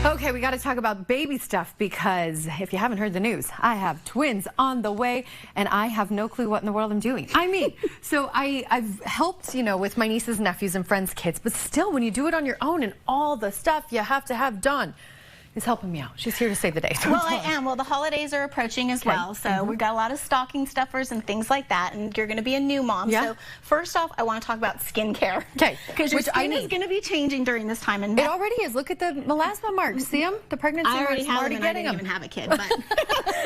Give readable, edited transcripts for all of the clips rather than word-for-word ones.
Okay, we got to talk about baby stuff because if you haven't heard the news, I have twins on the way and I have no clue what in the world I'm doing. I mean, so I've helped, you know, with my nieces, nephews, and friends' kids, but still, when you do it on your own and all the stuff you have to have done, is helping me out. She's here to save the day. So well, I am. Well, the holidays are approaching as well, so we've got a lot of stocking stuffers and things like that, and you're going to be a new mom. Yeah. So first off, I want to talk about skincare. Okay. Because your skin is going to be changing during this time. And it already is. Look at the melasma marks. See them? The pregnancy marks. I already have them, and I didn't even have a kid, but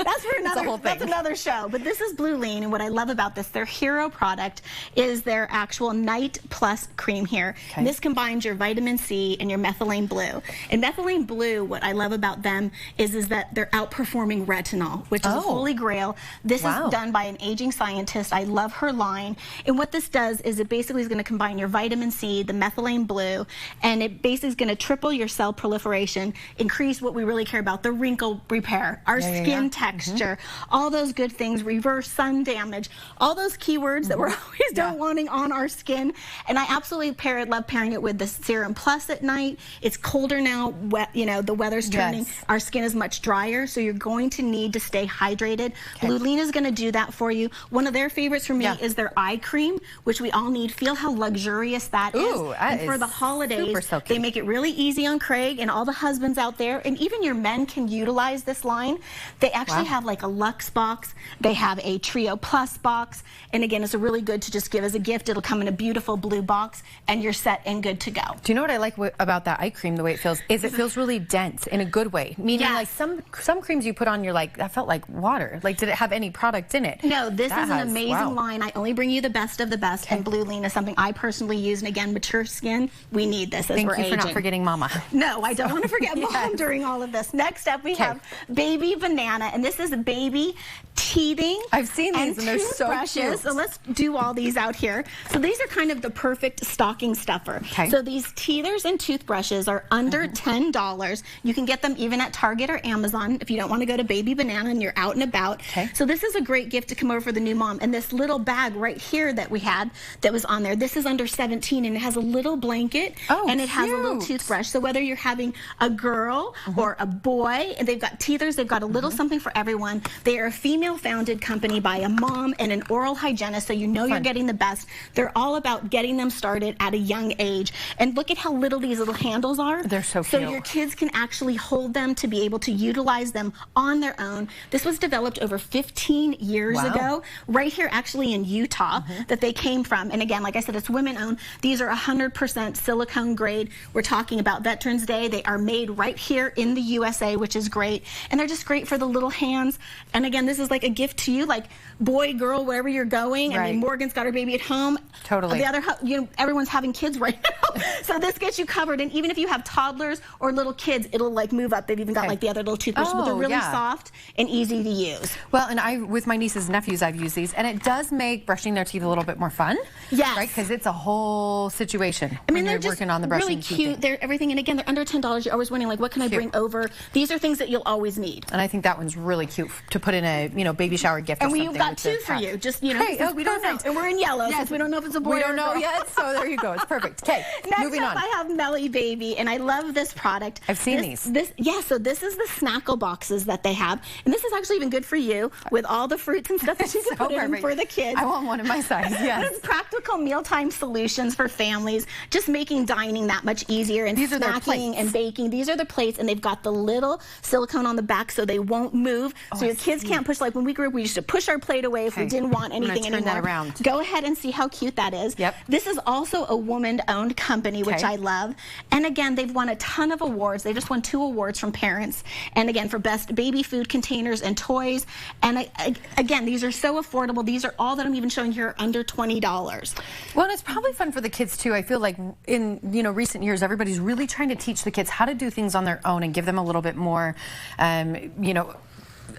that's for another, that's another show. But this is BLUELENE, and what I love about this, their hero product is their actual Night Plus cream here. And this combines your vitamin C and your Methylene Blue. And Methylene Blue, what I love about them is that they're outperforming retinol, which is a holy grail. This is done by an aging scientist. I love her line. And what this does is it basically is going to combine your vitamin C, the Methylene Blue, and it basically is going to triple your cell proliferation, increase what we really care about, the wrinkle repair, our skin texture, all those good things, reverse sun damage, all those keywords that we're always wanting on our skin. And I absolutely love pairing it with the Serum Plus at night. It's colder now, you know, the weather's turning. Our skin is much drier, so you're going to need to stay hydrated. BLUELENE is going to do that for you. One of their favorites for me is their eye cream, which we all need. Feel how luxurious that is. And for the holidays, they make it really easy on Craig and all the husbands out there, and even your men can utilize this line. They actually have like a Luxe box. They have a Trio Plus box, and again, it's really good to just give as a gift. It'll come in a beautiful blue box, and you're set and good to go. Do you know what I like about that eye cream, the way it feels, is it feels really dense in a good way. Meaning, like some creams you put on, you're like, that felt like water. Like, did it have any product in it? No, this is an amazing line. I only bring you the best of the best, and BLUELENE is something I personally use. And again, mature skin, we need this as we're aging. Thank you for not forgetting Mama. No, I don't want to forget Mom during all of this. Next up, we have Baby Banana, and this is baby teething. I've seen these, and they're so cute. So let's do all these out here. So these are kind of the perfect stocking stuffer. So these teethers and toothbrushes are under $10. You can get them even at Target or Amazon if you don't want to go to Baby Banana and you're out and about. So this is a great gift to come over for the new mom. And this little bag right here that we had that was on there, this is under 17, and it has a little blanket and it has a little toothbrush. So whether you're having a girl or a boy, and they've got teethers, they've got a little something for everyone. They are a female-founded company by a mom and an oral hygienist, so you know you're getting the best. They're all about getting them started at a young age. And look at how little these little handles are. They're so cute. So your kids can actually hold them to be able to utilize them on their own. This was developed over 15 years ago, right here actually in Utah, that they came from. And again, like I said, it's women-owned. These are 100% silicone grade. We're talking about Veterans Day. They are made right here in the USA, which is great. And they're just great for the little hands. And again, this is like a gift to you, like boy, girl, wherever you're going. I mean, Morgan's got her baby at home. The other, you know, everyone's having kids right now. So this gets you covered. And even if you have toddlers or little kids, it'll like move up. They've even got like the other little toothbrushes, but they're really soft and easy to use. Well, and with my nieces and nephews, I've used these, and it does make brushing their teeth a little bit more fun. Right? Because it's a whole situation. I mean, they're just working on the really cute. They're everything, and again, they're under $10. You're always wondering, like, what can I bring over? These are things that you'll always need. And I think that one's really cute to put in a, you know, baby shower gift. And we've got two for you. Just, you know, we don't know. And we're in yellow, since we don't know if it's a boy or a girl. We don't know yet, so there you go. It's perfect. Okay, moving on. Next up, I have Melii Baby, and I love this product. I've seen these. So this is the snackle boxes that they have, and this is actually even good for you with all the fruits and stuff that you can put in for the kids. I want one in my size. Yes. It's practical mealtime solutions for families, just making dining that much easier, and snacking and baking. These are the plates, and they've got the little silicone on the back so they won't move. So your kids can't push. Like when we grew up, we used to push our plate away if we didn't want anything anymore. That around. Go ahead and see how cute that is. This is also a woman-owned company, which I love. And again, they've won a ton of awards. They just won 2 awards from parents. And again, for best baby food containers and toys. And again, these are so affordable. These are all that I'm even showing here under $20. Well, and it's probably fun for the kids too. I feel like in recent years, everybody's really trying to teach the kids how to do things on their own and give them a little bit more,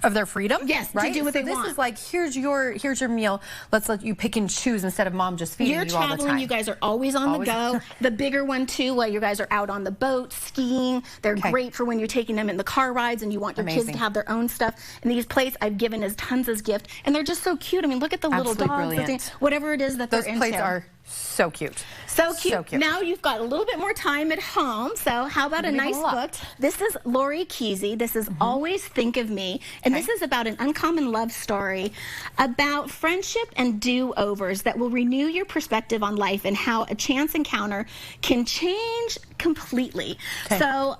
of their freedom. To do what they want. This is like, here's your meal. Let's let you pick and choose instead of mom just feeding you all the time. You're traveling, you guys are always on the go. The bigger one too, while you guys are out on the boat, skiing. They're great for when you're taking them in the car rides and you want your kids to have their own stuff. And these plates I've given as tons as gift, and they're just so cute. I mean, look at the little dogs, whatever it is that they're into. Those plates are So cute. So cute. So cute. Now you've got a little bit more time at home. So how about a nice book? This is Lori Kesey. This is Always Think of Me. And this is about an uncommon love story about friendship and do-overs that will renew your perspective on life and how a chance encounter can change completely. So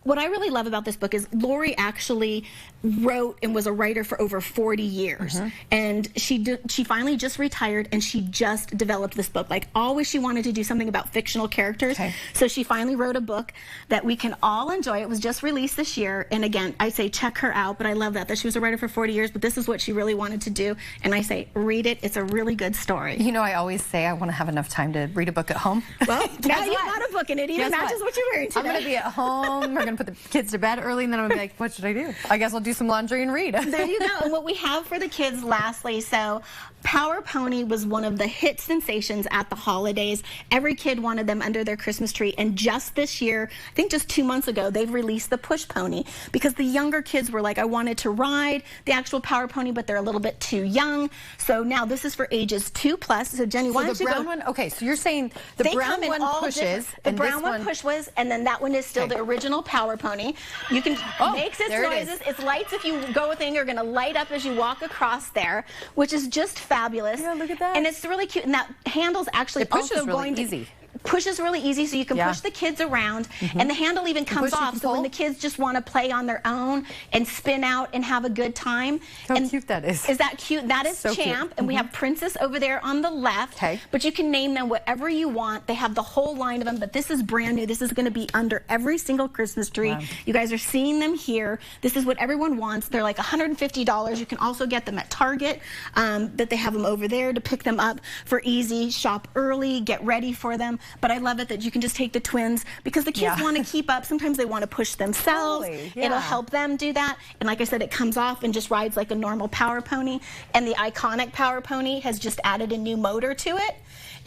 what I really love about this book is Lori actually wrote and was a writer for over 40 years. And she finally just retired, and she just developed this book. Like, always she wanted to do something about fictional characters. So she finally wrote a book that we can all enjoy. It was just released this year. And again, I say check her out, but I love that she was a writer for 40 years, but this is what she really wanted to do. And I say read it. It's a really good story. You know, I always say I want to have enough time to read a book at home. Well, now you've got a book, and it even matches what you're wearing today. I'm going to be at home. We're going to put the kids to bed early, and then I'm going to be like, what should I do? I guess I'll do some laundry and read. There you go. And what we have for the kids lastly, so Power Pony was one of the hit sensations at the holidays. Every kid wanted them under their Christmas tree, and just this year, I think just 2 months ago, they've released the Push Pony because the younger kids were like, I wanted to ride the actual Power Pony, but they're a little bit too young. So now this is for ages 2+. So Jenny, why don't you go? The brown one, okay, so you're saying the brown one pushes, the brown one pushes, and then that one is still the original Power Pony. You can makes its noises. Its lights, if you go with it, are going to light up as you walk across there, which is just fabulous. Yeah, look at that. And it's really cute. And that handle's actually also going to easy. Pushes really easy, so you can push the kids around, and the handle even comes off, so when the kids just want to play on their own and spin out and have a good time. How cute that is. Is that cute? That is so Champ, and we have Princess over there on the left, but you can name them whatever you want. They have the whole line of them, but this is brand new. This is going to be under every single Christmas tree. You guys are seeing them here. This is what everyone wants. They're like $150. You can also get them at Target, that they have them over there to pick them up for easy. Shop early, get ready for them. But I love it that you can just take the twins, because the kids want to keep up. Sometimes they want to push themselves. It'll help them do that. And like I said, it comes off and just rides like a normal Power Pony. And the iconic Power Pony has just added a new motor to it.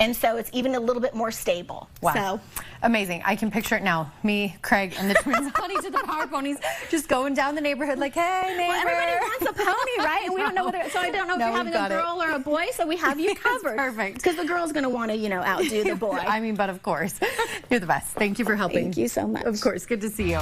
And so it's even a little bit more stable. Wow. So amazing. I can picture it now. Me, Craig, and the twins on each of the Power Ponies just going down the neighborhood like, hey, neighbor. Well, everybody wants a pony, right? And we don't know whether, so I don't know if you're having a girl or a boy, so we have you covered. Perfect. Because the girl's going to want to, you know, outdo the boy. I mean, but of course. You're the best. Thank you for helping. Thank you so much. Of course. Good to see you.